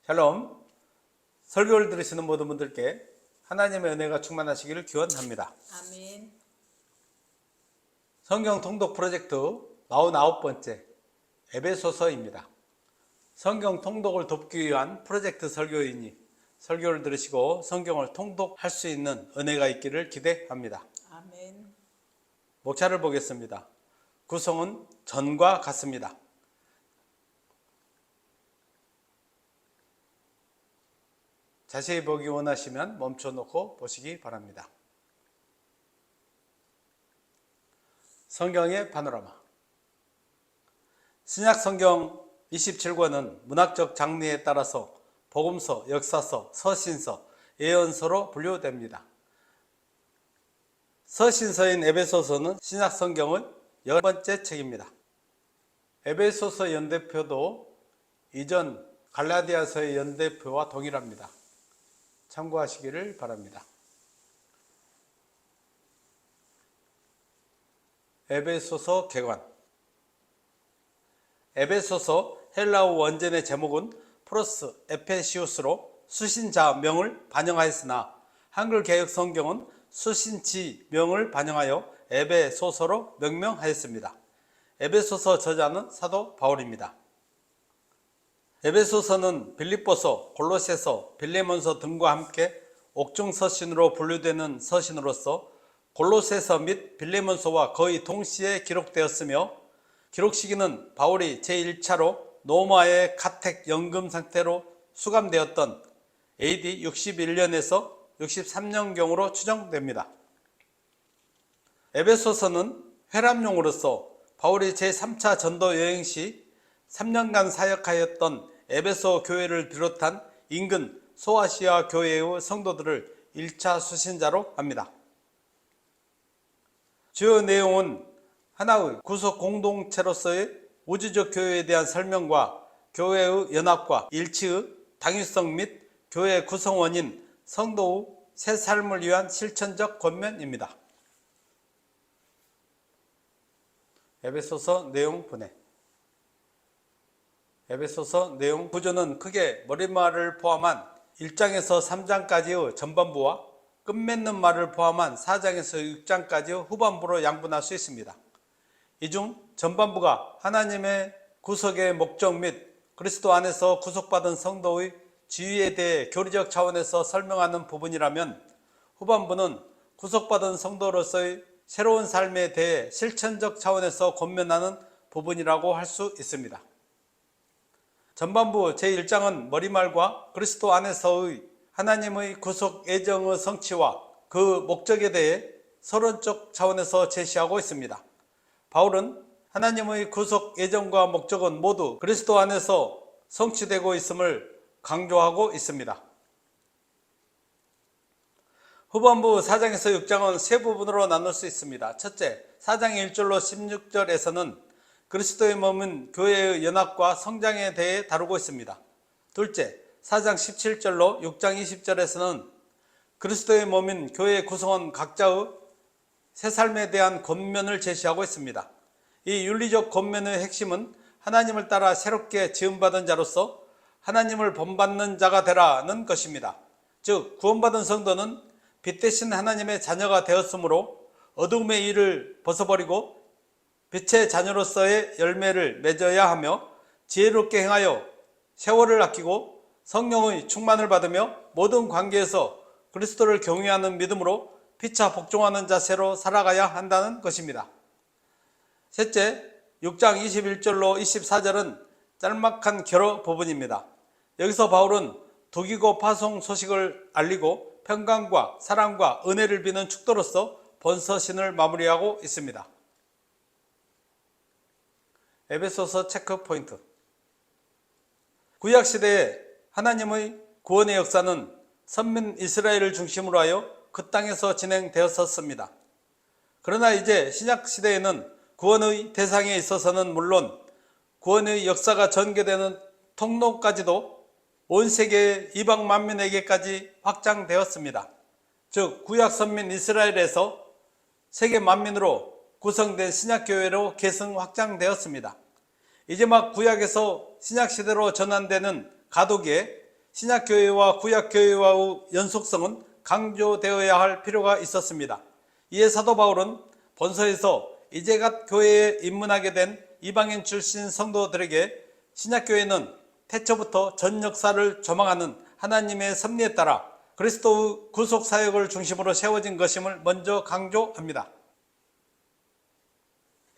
샬롬. 설교를 들으시는 모든 분들께 하나님의 은혜가 충만하시기를 기원합니다. 아멘. 성경 통독 프로젝트 49번째 에베소서입니다. 성경 통독을 돕기 위한 프로젝트 설교이니 설교를 들으시고 성경을 통독할 수 있는 은혜가 있기를 기대합니다. 아멘. 목차를 보겠습니다. 구성은 전과 같습니다. 자세히 보기 원하시면 멈춰놓고 보시기 바랍니다. 성경의 파노라마. 신약 성경 27권은 문학적 장르에 따라서 복음서, 역사서, 서신서, 예언서로 분류됩니다. 서신서인 에베소서는 신약 성경의 10번째 책입니다. 에베소서 연대표도 이전 갈라디아서의 연대표와 동일합니다. 참고하시기를 바랍니다. 에베소서 개관. 에베소서 헬라어 원전의 제목은 프로스 에페시우스로 수신자 명을 반영하였으나 한글 개역 성경은 수신지 명을 반영하여 에베소서로 명명하였습니다. 에베소서 저자는 사도 바울입니다. 에베소서는 빌립보서, 골로새서, 빌레몬서 등과 함께 옥중서신으로 분류되는 서신으로서 골로새서 및 빌레몬서와 거의 동시에 기록되었으며 기록 시기는 바울이 제1차로 로마의 가택 연금 상태로 수감되었던 AD 61년에서 63년경으로 추정됩니다. 에베소서는 회람용으로서 바울이 제3차 전도 여행 시 3년간 사역하였던 에베소 교회를 비롯한 인근 소아시아 교회의 성도들을 1차 수신자로 합니다. 주요 내용은 하나의 구속 공동체로서의 우주적 교회에 대한 설명과 교회의 연합과 일치의 당위성 및 교회 구성원인 성도의 새 삶을 위한 실천적 권면입니다. 에베소서 내용 분해. 에베소서 내용 구조는 크게 머릿말을 포함한 1장에서 3장까지의 전반부와 끝맺는 말을 포함한 4장에서 6장까지의 후반부로 양분할 수 있습니다. 이 중 전반부가 하나님의 구속의 목적 및 그리스도 안에서 구속받은 성도의 지위에 대해 교리적 차원에서 설명하는 부분이라면 후반부는 구속받은 성도로서의 새로운 삶에 대해 실천적 차원에서 권면하는 부분이라고 할 수 있습니다. 전반부 제1장은 머리말과 그리스도 안에서의 하나님의 구속 예정의 성취와 그 목적에 대해 서론적 차원에서 제시하고 있습니다. 바울은 하나님의 구속 예정과 목적은 모두 그리스도 안에서 성취되고 있음을 강조하고 있습니다. 후반부 4장에서 6장은 세 부분으로 나눌 수 있습니다. 첫째, 4장 1절로 16절에서는 그리스도의 몸은 교회의 연합과 성장에 대해 다루고 있습니다. 둘째, 4장 17절로 6장 20절에서는 그리스도의 몸인 교회의 구성원 각자의 새 삶에 대한 권면을 제시하고 있습니다. 이 윤리적 권면의 핵심은 하나님을 따라 새롭게 지음받은 자로서 하나님을 본받는 자가 되라는 것입니다. 즉, 구원받은 성도는 빛 대신 하나님의 자녀가 되었으므로 어둠의 일을 벗어버리고 빛의 자녀로서의 열매를 맺어야 하며 지혜롭게 행하여 세월을 아끼고 성령의 충만을 받으며 모든 관계에서 그리스도를 경외하는 믿음으로 피차 복종하는 자세로 살아가야 한다는 것입니다. 셋째, 6장 21절로 24절은 짤막한 결어 부분입니다. 여기서 바울은 독이고 파송 소식을 알리고 평강과 사랑과 은혜를 비는 축도로서 본서신을 마무리하고 있습니다. 에베소서 체크 포인트. 구약시대에 하나님의 구원의 역사는 선민 이스라엘을 중심으로 하여 그 땅에서 진행되었었습니다. 그러나 이제 신약시대에는 구원의 대상에 있어서는 물론 구원의 역사가 전개되는 통로까지도 온 세계의 이방 만민에게까지 확장되었습니다. 즉, 구약 선민 이스라엘에서 세계 만민으로 구성된 신약교회로 계승 확장되었습니다. 이제 막 구약에서 신약시대로 전환되는 가독에 신약교회와 구약교회와의 연속성은 강조되어야 할 필요가 있었습니다. 이에 사도 바울은 본서에서 이제 갓 교회에 입문하게 된 이방인 출신 성도들에게 신약교회는 태초부터 전 역사를 조망하는 하나님의 섭리에 따라 그리스도의 구속사역을 중심으로 세워진 것임을 먼저 강조합니다.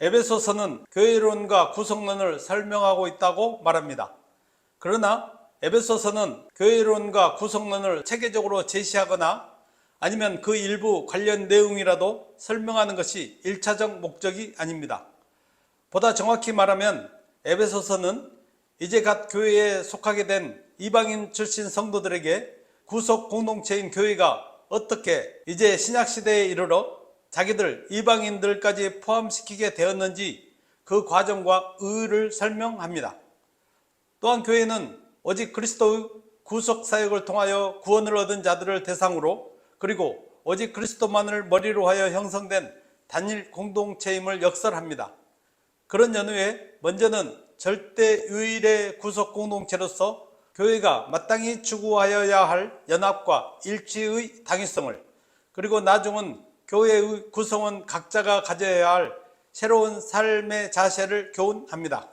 에베소서는 교회론과 구속론을 설명하고 있다고 말합니다. 그러나 에베소서는 교회론과 구속론을 체계적으로 제시하거나 아니면 그 일부 관련 내용이라도 설명하는 것이 1차적 목적이 아닙니다. 보다 정확히 말하면 에베소서는 이제 갓 교회에 속하게 된 이방인 출신 성도들에게 구속 공동체인 교회가 어떻게 이제 신약시대에 이르러 자기들 이방인들까지 포함시키게 되었는지 그 과정과 의의를 설명합니다. 또한 교회는 오직 그리스도의 구속사역을 통하여 구원을 얻은 자들을 대상으로 그리고 오직 그리스도만을 머리로 하여 형성된 단일 공동체임을 역설합니다. 그런 연후에 먼저는 절대 유일의 구속 공동체로서 교회가 마땅히 추구하여야 할 연합과 일치의 당위성을 그리고 나중은 교회의 구성원 각자가 가져야 할 새로운 삶의 자세를 교훈합니다.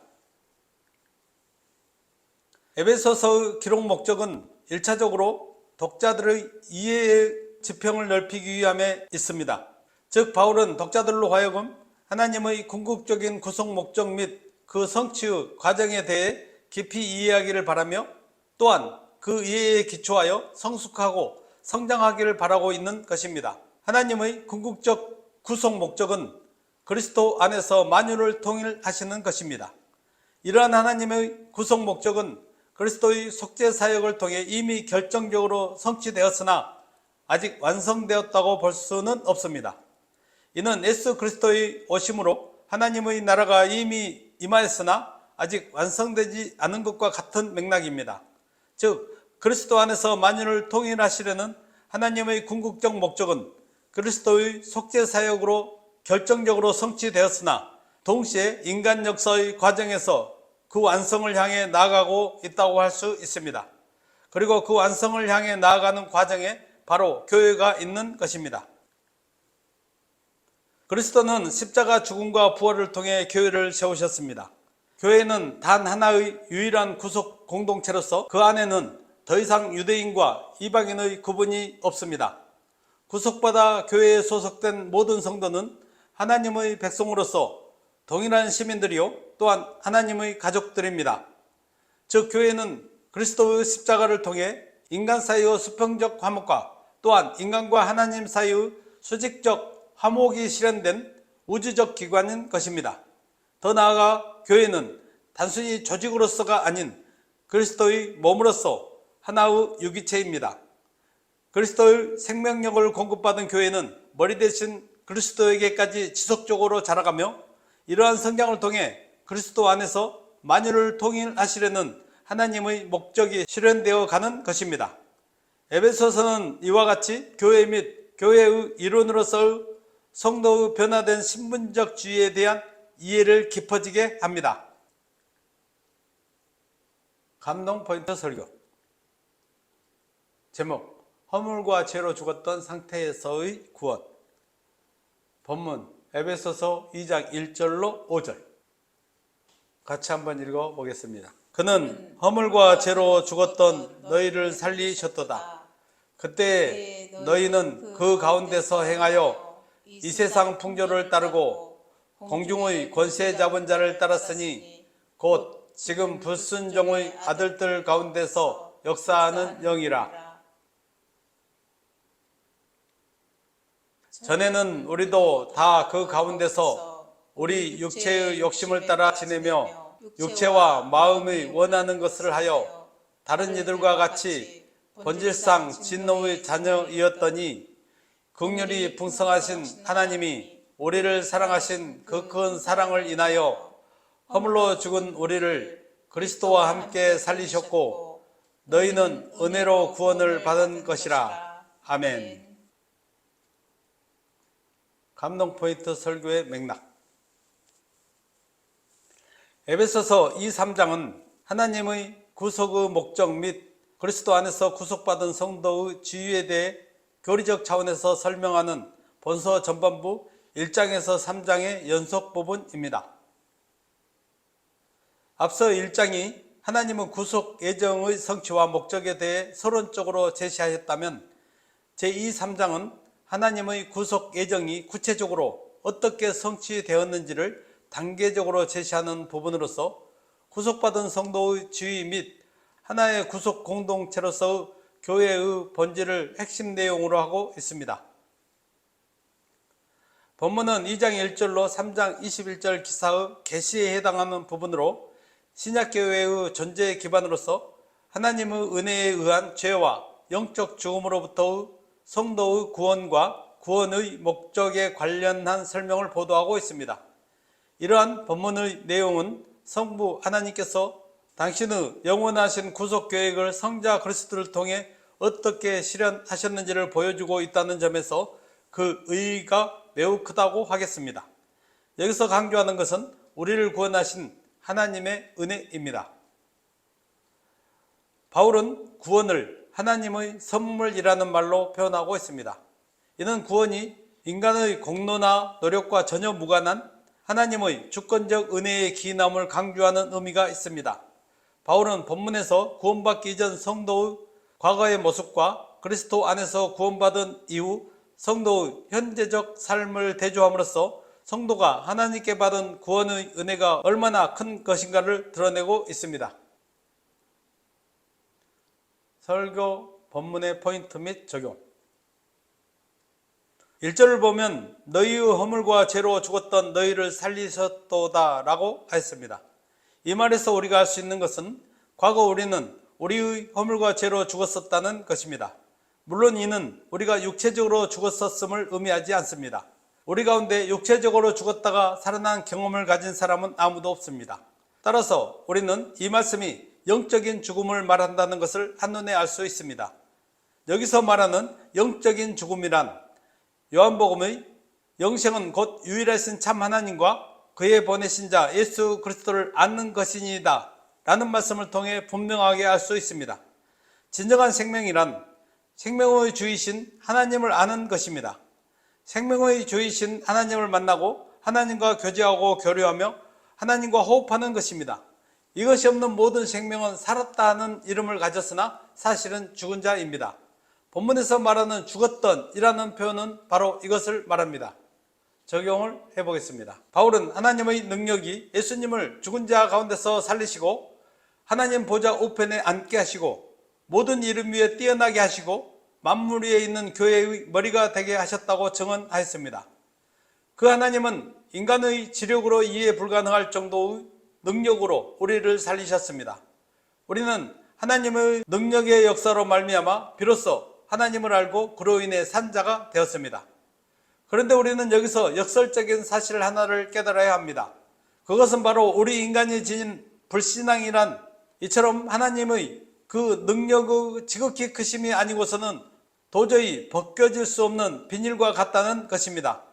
에베소서의 기록 목적은 1차적으로 독자들의 이해의 지평을 넓히기 위함에 있습니다. 즉 바울은 독자들로 하여금 하나님의 궁극적인 구속 목적 및 그 성취의 과정에 대해 깊이 이해하기를 바라며 또한 그 이해에 기초하여 성숙하고 성장하기를 바라고 있는 것입니다. 하나님의 궁극적 구속 목적은 그리스도 안에서 만유를 통일하시는 것입니다. 이러한 하나님의 구속 목적은 그리스도의 속죄 사역을 통해 이미 결정적으로 성취되었으나 아직 완성되었다고 볼 수는 없습니다. 이는 예수 그리스도의 오심으로 하나님의 나라가 이미 임하였으나 아직 완성되지 않은 것과 같은 맥락입니다. 즉 그리스도 안에서 만유를 통일하시려는 하나님의 궁극적 목적은 그리스도의 속죄 사역으로 결정적으로 성취되었으나 동시에 인간 역사의 과정에서 그 완성을 향해 나아가고 있다고 할 수 있습니다. 그리고 그 완성을 향해 나아가는 과정에 바로 교회가 있는 것입니다. 그리스도는 십자가 죽음과 부활을 통해 교회를 세우셨습니다. 교회는 단 하나의 유일한 구속 공동체로서 그 안에는 더 이상 유대인과 이방인의 구분이 없습니다. 구속받아 교회에 소속된 모든 성도는 하나님의 백성으로서 동일한 시민들이요 또한 하나님의 가족들입니다. 즉 교회는 그리스도의 십자가를 통해 인간 사이의 수평적 화목과 또한 인간과 하나님 사이의 수직적 화목이 실현된 우주적 기관인 것입니다. 더 나아가 교회는 단순히 조직으로서가 아닌 그리스도의 몸으로서 하나의 유기체입니다. 그리스도의 생명력을 공급받은 교회는 머리 대신 그리스도에게까지 지속적으로 자라가며 이러한 성장을 통해 그리스도 안에서 만유를 통일하시려는 하나님의 목적이 실현되어 가는 것입니다. 에베소서는 이와 같이 교회 및 교회의 이론으로서의 성도의 변화된 신분적 지위에 대한 이해를 깊어지게 합니다. 감동 포인트 설교 제목 허물과 죄로 죽었던 상태에서의 구원 본문 에베소서 2장 1절로 5절 같이 한번 읽어보겠습니다. 그는 허물과 죄로 죽었던 너희를 살리셨도다. 그때 너희는 그 가운데서 행하여 이 세상 풍조를 따르고 공중의 권세 잡은 자를 따랐으니 곧 지금 불순종의 아들들 가운데서 역사하는 영이라. 전에는 우리도 다 그 가운데서 우리 육체의 욕심을 따라 지내며 육체와 마음이 원하는 것을 하여 다른 이들과 같이 본질상 진노의 자녀이었더니 긍휼이 풍성하신 하나님이 우리를 사랑하신 그 큰 사랑을 인하여 허물로 죽은 우리를 그리스도와 함께 살리셨고 너희는 은혜로 구원을 받은 것이라. 아멘. 감동 포인트 설교의 맥락 에베소서 2, 3장은 하나님의 구속의 목적 및 그리스도 안에서 구속받은 성도의 지위에 대해 교리적 차원에서 설명하는 본서 전반부 1장에서 3장의 연속 부분입니다. 앞서 1장이 하나님은 구속 예정의 성취와 목적에 대해 서론적으로 제시하였다면 제2, 3장은 하나님의 구속 예정이 구체적으로 어떻게 성취되었는지를 단계적으로 제시하는 부분으로서 구속받은 성도의 지위 및 하나의 구속 공동체로서의 교회의 본질을 핵심 내용으로 하고 있습니다. 본문은 2장 1절로 3장 21절 기사의 계시에 해당하는 부분으로 신약교회의 존재 기반으로서 하나님의 은혜에 의한 죄와 영적 죽음으로부터의 성도의 구원과 구원의 목적에 관련한 설명을 보도하고 있습니다. 이러한 본문의 내용은 성부 하나님께서 당신의 영원하신 구속 계획을 성자 그리스도를 통해 어떻게 실현하셨는지를 보여주고 있다는 점에서 그 의의가 매우 크다고 하겠습니다. 여기서 강조하는 것은 우리를 구원하신 하나님의 은혜입니다. 바울은 구원을 하나님의 선물이라는 말로 표현하고 있습니다. 이는 구원이 인간의 공로나 노력과 전혀 무관한 하나님의 주권적 은혜의 기인함을 강조하는 의미가 있습니다. 바울은 본문에서 구원받기 이전 성도의 과거의 모습과 그리스도 안에서 구원받은 이후 성도의 현재적 삶을 대조함으로써 성도가 하나님께 받은 구원의 은혜가 얼마나 큰 것인가를 드러내고 있습니다. 설교 본문의 포인트 및 적용. 1절을 보면 너희의 허물과 죄로 죽었던 너희를 살리셨도다 라고 하였습니다. 이 말에서 우리가 알 수 있는 것은 과거 우리는 우리의 허물과 죄로 죽었었다는 것입니다. 물론 이는 우리가 육체적으로 죽었었음을 의미하지 않습니다. 우리 가운데 육체적으로 죽었다가 살아난 경험을 가진 사람은 아무도 없습니다. 따라서 우리는 이 말씀이 영적인 죽음을 말한다는 것을 한눈에 알 수 있습니다. 여기서 말하는 영적인 죽음이란 요한복음의 영생은 곧 유일하신 참 하나님과 그의 보내신 자 예수 그리스도를 아는 것이니이다 라는 말씀을 통해 분명하게 알 수 있습니다. 진정한 생명이란 생명의 주이신 하나님을 아는 것입니다. 생명의 주이신 하나님을 만나고 하나님과 교제하고 교류하며 하나님과 호흡하는 것입니다. 이것이 없는 모든 생명은 살았다 하는 이름을 가졌으나 사실은 죽은 자입니다. 본문에서 말하는 죽었던 이라는 표현은 바로 이것을 말합니다. 적용을 해보겠습니다. 바울은 하나님의 능력이 예수님을 죽은 자 가운데서 살리시고 하나님 보좌 우편에 앉게 하시고 모든 이름 위에 뛰어나게 하시고 만물 위에 있는 교회의 머리가 되게 하셨다고 증언하였습니다. 그 하나님은 인간의 지력으로 이해 불가능할 정도의 능력으로 우리를 살리셨습니다. 우리는 하나님의 능력의 역사로 말미암아 비로소 하나님을 알고 그로 인해 산 자가 되었습니다. 그런데 우리는 여기서 역설적인 사실 하나를 깨달아야 합니다. 그것은 바로 우리 인간이 지닌 불신앙이란 이처럼 하나님의 그 능력의 지극히 크심이 아니고서는 도저히 벗겨질 수 없는 비닐과 같다는 것입니다.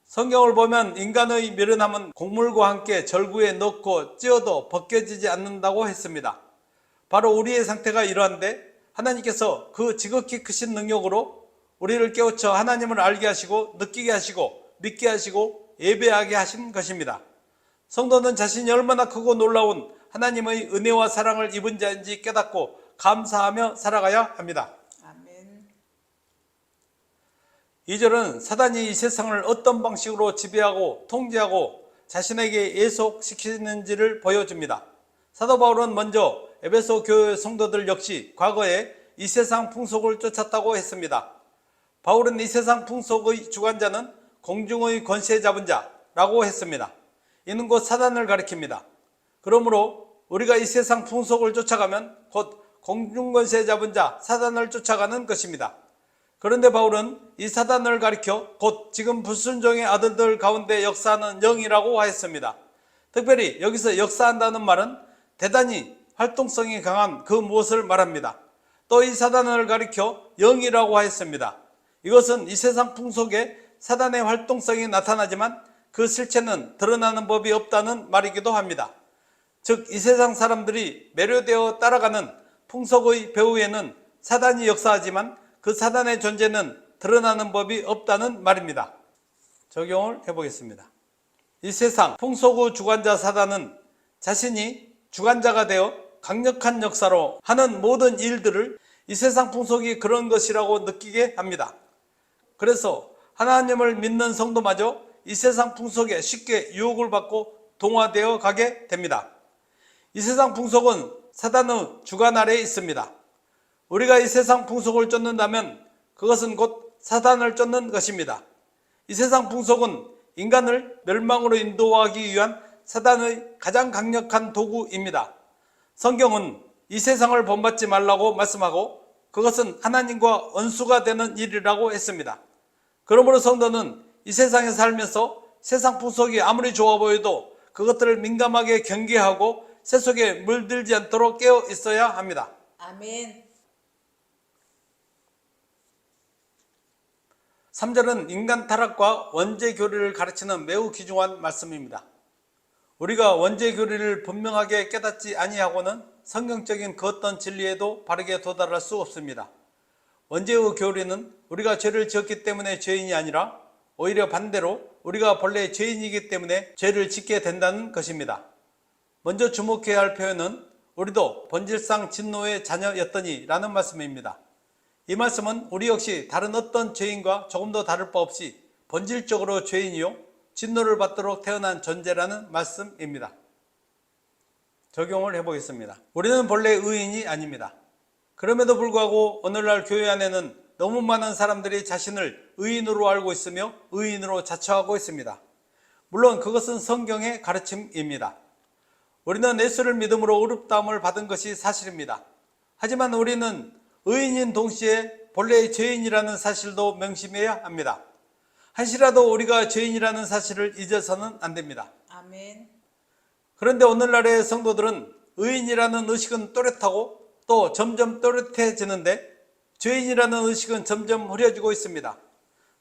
성경을 보면 인간의 미련함은 곡물과 함께 절구에 넣고 찧어도 벗겨지지 않는다고 했습니다. 바로 우리의 상태가 이러한데 하나님께서 그 지극히 크신 능력으로 우리를 깨우쳐 하나님을 알게 하시고 느끼게 하시고 믿게 하시고 예배하게 하신 것입니다. 성도는 자신이 얼마나 크고 놀라운 하나님의 은혜와 사랑을 입은 자인지 깨닫고 감사하며 살아가야 합니다. 아멘. 2절은 사단이 이 세상을 어떤 방식으로 지배하고 통제하고 자신에게 예속시키는지를 보여줍니다. 사도 바울은 먼저 에베소 교회 성도들 역시 과거에 이 세상 풍속을 쫓았다고 했습니다. 바울은 이 세상 풍속의 주관자는 공중의 권세 잡은 자라고 했습니다. 이는 곧 사단을 가리킵니다. 그러므로 우리가 이 세상 풍속을 쫓아가면 곧 공중권세 잡은 자 사단을 쫓아가는 것입니다. 그런데 바울은 이 사단을 가리켜 곧 지금 불순종의 아들들 가운데 역사하는 영이라고 하였습니다. 특별히 여기서 역사한다는 말은 대단히 활동성이 강한 그 무엇을 말합니다. 또 이 사단을 가리켜 영이라고 하였습니다. 이것은 이 세상 풍속에 사단의 활동성이 나타나지만 그 실체는 드러나는 법이 없다는 말이기도 합니다. 즉 이 세상 사람들이 매료되어 따라가는 풍속의 배후에는 사단이 역사하지만 그 사단의 존재는 드러나는 법이 없다는 말입니다. 적용을 해보겠습니다. 이 세상 풍속의 주관자 사단은 자신이 주관자가 되어 강력한 역사로 하는 모든 일들을 이 세상 풍속이 그런 것이라고 느끼게 합니다. 그래서 하나님을 믿는 성도마저 이 세상 풍속에 쉽게 유혹을 받고 동화되어 가게 됩니다. 이 세상 풍속은 사단의 주관 아래에 있습니다. 우리가 이 세상 풍속을 쫓는다면 그것은 곧 사단을 쫓는 것입니다. 이 세상 풍속은 인간을 멸망으로 인도하기 위한 사단의 가장 강력한 도구입니다. 성경은 이 세상을 본받지 말라고 말씀하고 그것은 하나님과 원수가 되는 일이라고 했습니다. 그러므로 성도는 이 세상에 살면서 세상 풍속이 아무리 좋아 보여도 그것들을 민감하게 경계하고 새 속에 물들지 않도록 깨어 있어야 합니다. 아멘. 3절은 인간 타락과 원죄 교리를 가르치는 매우 귀중한 말씀입니다. 우리가 원죄 교리를 분명하게 깨닫지 아니하고는 성경적인 그 어떤 진리에도 바르게 도달할 수 없습니다. 원죄의 교리는 우리가 죄를 지었기 때문에 죄인이 아니라 오히려 반대로 우리가 본래 죄인이기 때문에 죄를 짓게 된다는 것입니다. 먼저 주목해야 할 표현은 우리도 본질상 진노의 자녀였더니 라는 말씀입니다. 이 말씀은 우리 역시 다른 어떤 죄인과 조금도 다를 바 없이 본질적으로 죄인이요 진노를 받도록 태어난 존재라는 말씀입니다. 적용을 해보겠습니다. 우리는 본래 의인이 아닙니다. 그럼에도 불구하고 오늘날 교회 안에는 너무 많은 사람들이 자신을 의인으로 알고 있으며 의인으로 자처하고 있습니다. 물론 그것은 성경의 가르침입니다. 우리는 예수를 믿음으로 의롭다함을 받은 것이 사실입니다. 하지만 우리는 의인인 동시에 본래 죄인이라는 사실도 명심해야 합니다. 한시라도 우리가 죄인이라는 사실을 잊어서는 안 됩니다. 아멘. 그런데 오늘날의 성도들은 의인이라는 의식은 또렷하고 또 점점 또렷해지는데 죄인이라는 의식은 점점 흐려지고 있습니다.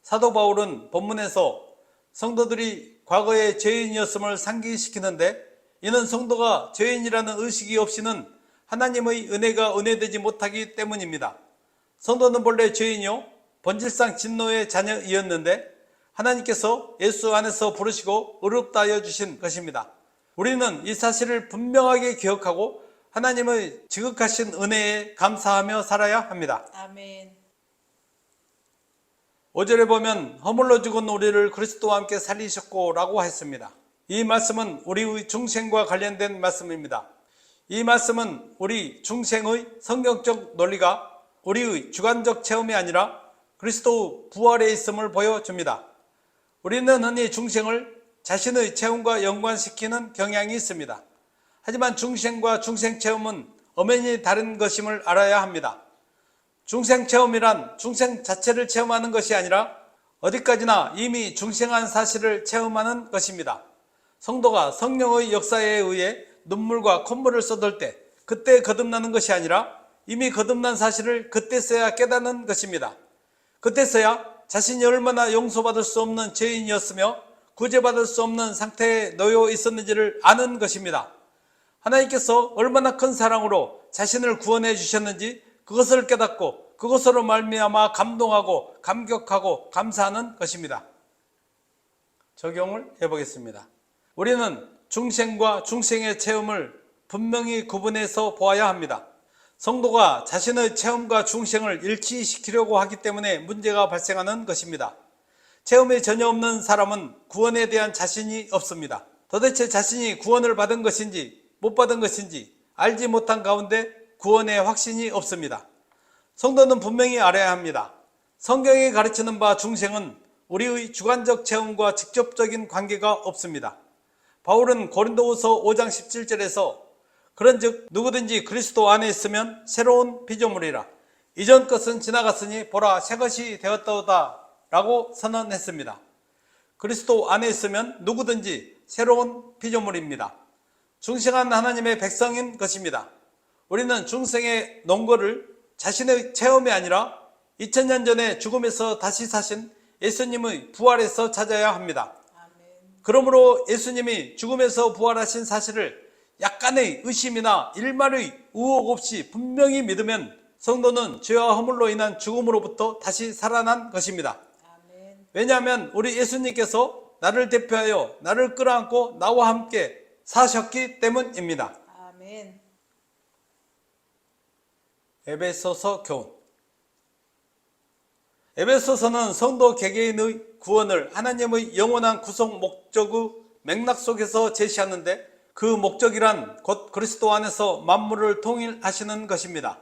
사도 바울은 본문에서 성도들이 과거에 죄인이었음을 상기시키는데 이는 성도가 죄인이라는 의식이 없이는 하나님의 은혜가 은혜되지 못하기 때문입니다. 성도는 본래 죄인이요 본질상 진노의 자녀이었는데 하나님께서 예수 안에서 부르시고 의롭다 하여 주신 것입니다. 우리는 이 사실을 분명하게 기억하고 하나님의 지극하신 은혜에 감사하며 살아야 합니다. 아멘. 5절에 보면 허물로 죽은 우리를 그리스도와 함께 살리셨고 라고 했습니다. 이 말씀은 우리의 중생과 관련된 말씀입니다. 이 말씀은 우리 중생의 성경적 논리가 우리의 주관적 체험이 아니라 그리스도의 부활에 있음을 보여줍니다. 우리는 흔히 중생을 자신의 체험과 연관시키는 경향이 있습니다. 하지만 중생과 중생 체험은 엄연히 다른 것임을 알아야 합니다. 중생 체험이란 중생 자체를 체험하는 것이 아니라 어디까지나 이미 중생한 사실을 체험하는 것입니다. 성도가 성령의 역사에 의해 눈물과 콧물을 쏟을 때 그때 거듭나는 것이 아니라 이미 거듭난 사실을 그때서야 깨닫는 것입니다. 그때서야 자신이 얼마나 용서받을 수 없는 죄인이었으며 구제받을 수 없는 상태에 놓여 있었는지를 아는 것입니다. 하나님께서 얼마나 큰 사랑으로 자신을 구원해 주셨는지 그것을 깨닫고 그것으로 말미암아 감동하고 감격하고 감사하는 것입니다. 적용을 해보겠습니다. 우리는 중생과 중생의 체험을 분명히 구분해서 보아야 합니다. 성도가 자신의 체험과 중생을 일치시키려고 하기 때문에 문제가 발생하는 것입니다. 체험이 전혀 없는 사람은 구원에 대한 자신이 없습니다. 도대체 자신이 구원을 받은 것인지 못 받은 것인지 알지 못한 가운데 구원의 확신이 없습니다. 성도는 분명히 알아야 합니다. 성경이 가르치는 바 중생은 우리의 주관적 체험과 직접적인 관계가 없습니다. 바울은 고린도후서 5장 17절에서 그런즉 누구든지 그리스도 안에 있으면 새로운 피조물이라 이전 것은 지나갔으니 보라 새 것이 되었도다 라고 선언했습니다. 그리스도 안에 있으면 누구든지 새로운 피조물입니다. 중생한 하나님의 백성인 것입니다. 우리는 중생의 논거를 자신의 체험이 아니라 2000년 전에 죽음에서 다시 사신 예수님의 부활에서 찾아야 합니다. 그러므로 예수님이 죽음에서 부활하신 사실을 약간의 의심이나 일말의 의혹 없이 분명히 믿으면 성도는 죄와 허물로 인한 죽음으로부터 다시 살아난 것입니다. 아멘. 왜냐하면 우리 예수님께서 나를 대표하여 나를 끌어안고 나와 함께 사셨기 때문입니다. 아멘. 에베소서 교훈. 에베소서는 성도 개개인의 구원을 하나님의 영원한 구속 목적의 맥락 속에서 제시하는데, 그 목적이란 곧 그리스도 안에서 만물을 통일하시는 것입니다.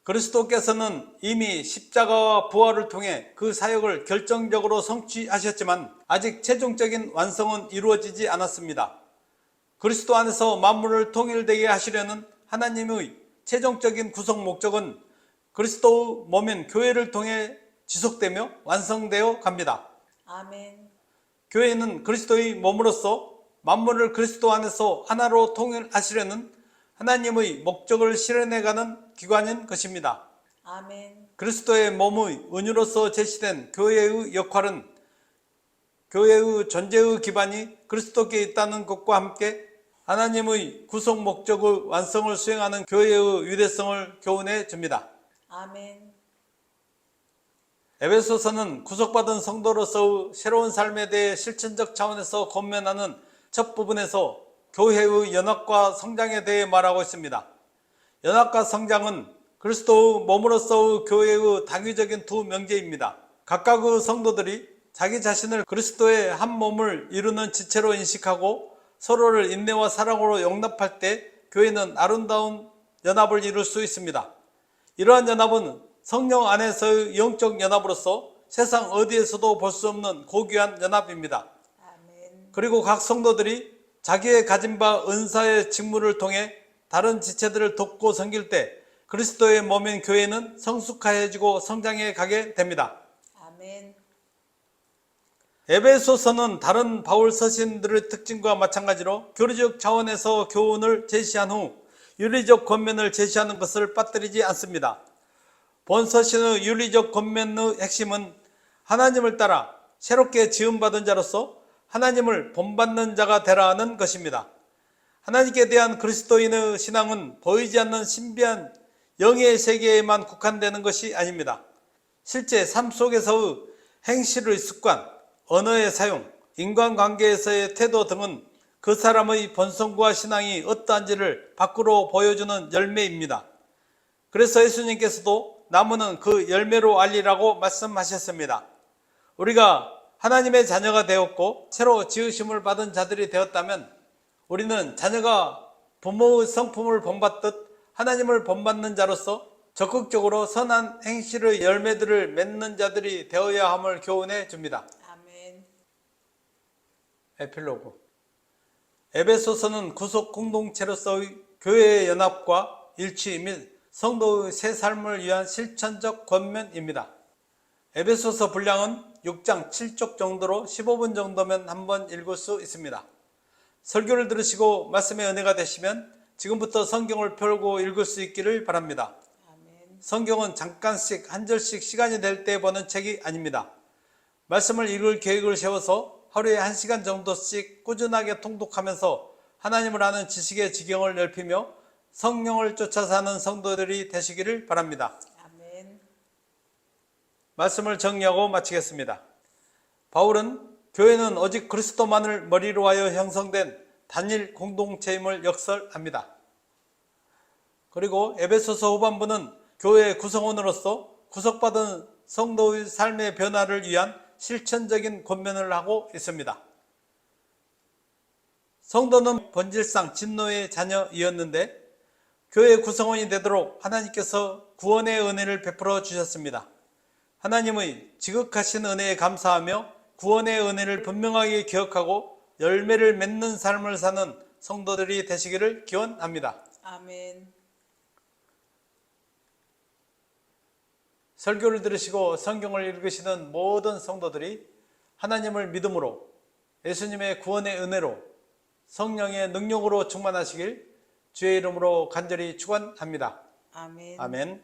그리스도께서는 이미 십자가와 부활을 통해 그 사역을 결정적으로 성취하셨지만 아직 최종적인 완성은 이루어지지 않았습니다. 그리스도 안에서 만물을 통일되게 하시려는 하나님의 최종적인 구속 목적은 그리스도의 몸인 교회를 통해 지속되며 완성되어 갑니다. 아멘. 교회는 그리스도의 몸으로서 만물을 그리스도 안에서 하나로 통일하시려는 하나님의 목적을 실현해가는 기관인 것입니다. 아멘. 그리스도의 몸의 은유로서 제시된 교회의 역할은 교회의 존재의 기반이 그리스도께 있다는 것과 함께 하나님의 구속 목적의 완성을 수행하는 교회의 유대성을 교훈해 줍니다. 아멘. 에베소서는 구속받은 성도로서의 새로운 삶에 대해 실천적 차원에서 권면하는 첫 부분에서 교회의 연합과 성장에 대해 말하고 있습니다. 연합과 성장은 그리스도의 몸으로서의 교회의 당위적인 두 명제입니다. 각각의 성도들이 자기 자신을 그리스도의 한 몸을 이루는 지체로 인식하고 서로를 인내와 사랑으로 용납할 때 교회는 아름다운 연합을 이룰 수 있습니다. 이러한 연합은 성령 안에서의 영적 연합으로서 세상 어디에서도 볼 수 없는 고귀한 연합입니다. 아멘. 그리고 각 성도들이 자기의 가진 바 은사의 직무를 통해 다른 지체들을 돕고 섬길 때 그리스도의 몸인 교회는 성숙해지고 성장해 가게 됩니다. 아멘. 에베소서는 다른 바울 서신들의 특징과 마찬가지로 교리적 차원에서 교훈을 제시한 후 윤리적 권면을 제시하는 것을 빠뜨리지 않습니다. 본 서신의 윤리적 권면의 핵심은 하나님을 따라 새롭게 지음받은 자로서 하나님을 본받는 자가 되라는 것입니다. 하나님께 대한 그리스도인의 신앙은 보이지 않는 신비한 영의 세계에만 국한되는 것이 아닙니다. 실제 삶 속에서의 행실의 습관, 언어의 사용, 인간관계에서의 태도 등은 그 사람의 본성과 신앙이 어떠한지를 밖으로 보여주는 열매입니다. 그래서 예수님께서도 나무는 그 열매로 알리라고 말씀하셨습니다. 우리가 하나님의 자녀가 되었고 새로 지으심을 받은 자들이 되었다면 우리는 자녀가 부모의 성품을 본받듯 하나님을 본받는 자로서 적극적으로 선한 행실의 열매들을 맺는 자들이 되어야 함을 교훈해 줍니다. 아멘. 에필로그. 에베소서는 구속 공동체로서의 교회의 연합과 일치 및 성도의 새 삶을 위한 실천적 권면입니다. 에베소서 분량은 6장 7쪽 정도로 15분 정도면 한번 읽을 수 있습니다. 설교를 들으시고 말씀의 은혜가 되시면 지금부터 성경을 펴고 읽을 수 있기를 바랍니다. 아멘. 성경은 잠깐씩 한 절씩 시간이 될 때 보는 책이 아닙니다. 말씀을 읽을 계획을 세워서 하루에 1시간 정도씩 꾸준하게 통독하면서 하나님을 아는 지식의 지경을 넓히며 성령을 쫓아 사는 성도들이 되시기를 바랍니다. 아멘. 말씀을 정리하고 마치겠습니다. 바울은 교회는 오직 그리스도만을 머리로 하여 형성된 단일 공동체임을 역설합니다. 그리고 에베소서 후반부는 교회의 구성원으로서 구속받은 성도의 삶의 변화를 위한 실천적인 권면을 하고 있습니다. 성도는 본질상 진노의 자녀이었는데 교회 구성원이 되도록 하나님께서 구원의 은혜를 베풀어 주셨습니다. 하나님의 지극하신 은혜에 감사하며 구원의 은혜를 분명하게 기억하고 열매를 맺는 삶을 사는 성도들이 되시기를 기원합니다. 아멘. 설교를 들으시고 성경을 읽으시는 모든 성도들이 하나님을 믿음으로 예수님의 구원의 은혜로 성령의 능력으로 충만하시길 주의 이름으로 간절히 축원합니다. 아멘. 아멘.